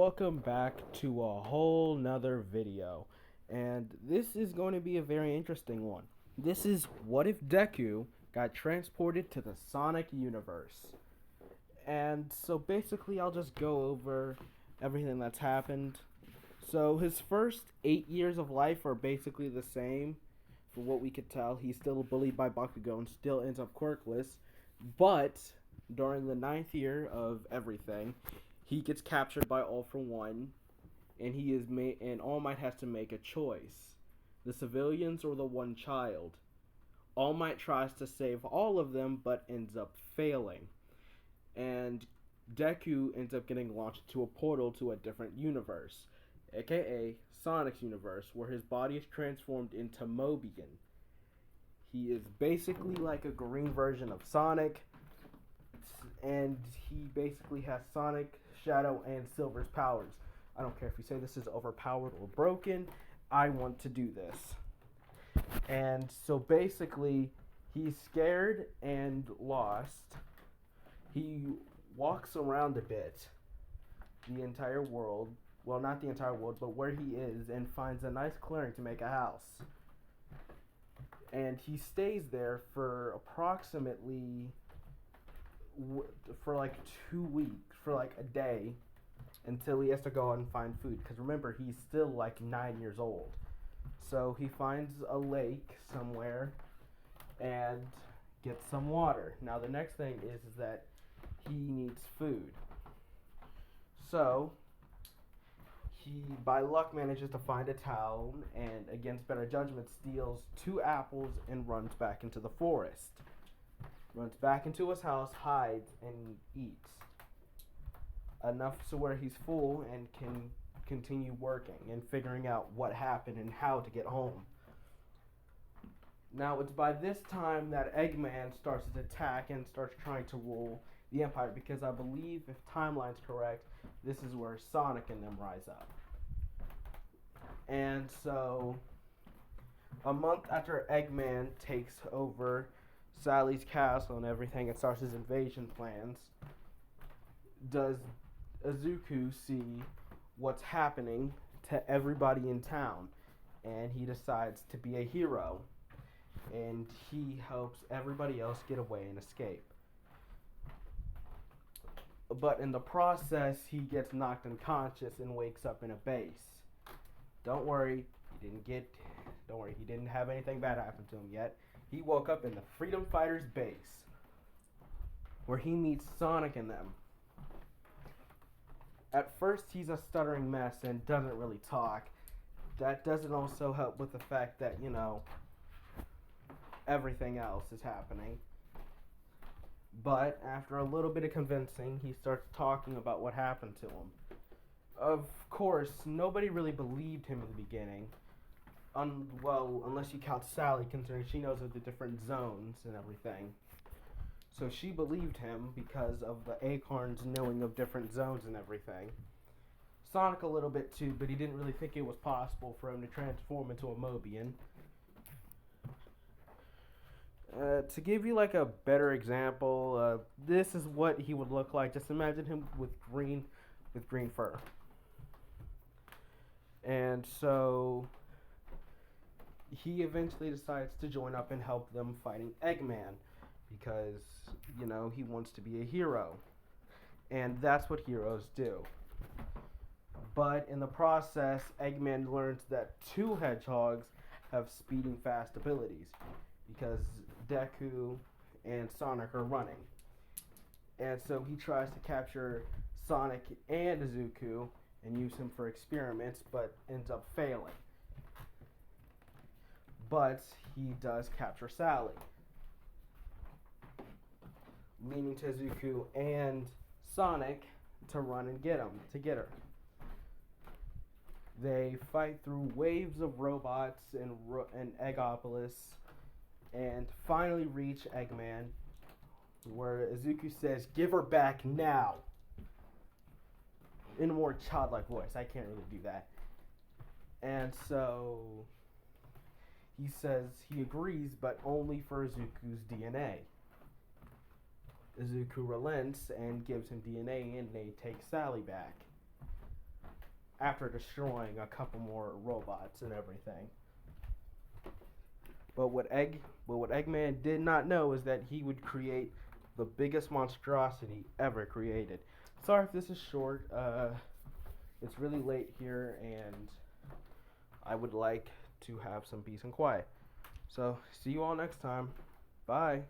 welcome back to a whole nother video. And this is going to be a very interesting one. This is what if Deku got transported to the Sonic universe. And so basically I'll just go over everything that's happened. So his first 8 years of life are basically the same. For what we could tell, he's still bullied by Bakugo and still ends up quirkless. But during the ninth year of everything, he gets captured by All For One, and All Might has to make a choice: the civilians or the one child. All Might tries to save all of them, but ends up failing, and Deku ends up getting launched to a portal to a different universe, aka Sonic's universe, where his body is transformed into Mobian. He is basically like a green version of Sonic, and he basically has Sonic, Shadow, and Silver's powers. I don't care if you say this is overpowered or broken, I want to do this. And so basically, he's scared and lost. He walks around a bit, the entire world. Well, not the entire world, but where he is, and finds a nice clearing to make a house. And he stays there for approximately for like 2 weeks, for like a day, until he has to go out and find food. Because remember, he's still like 9 years old. So he finds a lake somewhere and gets some water. Now the next thing is that he needs food. So he, by luck, manages to find a town, and against better judgment, steals 2 apples and runs back into the forest. Runs back into his house, hides, and eats. Enough to where he's full and can continue working and figuring out what happened and how to get home. Now it's by this time that Eggman starts his attack and starts trying to rule the Empire, because I believe, if timeline's correct, this is where Sonic and them rise up. And so, a month after Eggman takes over Sally's castle and everything and starts his invasion plans, does Izuku see what's happening to everybody in town, and he decides to be a hero, and he helps everybody else get away and escape. But in the process, he gets knocked unconscious and wakes up in a base. Don't worry, he didn't have anything bad happen to him yet. He woke up in the Freedom Fighters base, where he meets Sonic and them. At first, he's a stuttering mess and doesn't really talk. That doesn't also help with the fact that, everything else is happening. But after a little bit of convincing, he starts talking about what happened to him. Of course, nobody really believed him in the beginning. Unless you count Sally, considering she knows of the different zones and everything. So she believed him because of the acorns knowing of different zones and everything. Sonic a little bit too, but he didn't really think it was possible for him to transform into a Mobian. To give you like a better example, this is what he would look like. Just imagine him with green fur. And so he eventually decides to join up and help them fighting Eggman, because, he wants to be a hero. And that's what heroes do. But in the process, Eggman learns that 2 hedgehogs have speeding fast abilities, because Deku and Sonic are running. And so he tries to capture Sonic and Izuku and use him for experiments, but ends up failing. But he does capture Sally, leading to Izuku and Sonic to run and get her. They fight through waves of robots in Eggopolis, and finally reach Eggman, where Izuku says, "Give her back now," in a more childlike voice. I can't really do that. And so he says he agrees, but only for Izuku's DNA. Izuku relents and gives him DNA, and they take Sally back. after destroying a couple more robots and everything. But what Eggman did not know is that he would create the biggest monstrosity ever created. Sorry if this is short. It's really late here, and I would like to have some peace and quiet. So, see you all next time. Bye.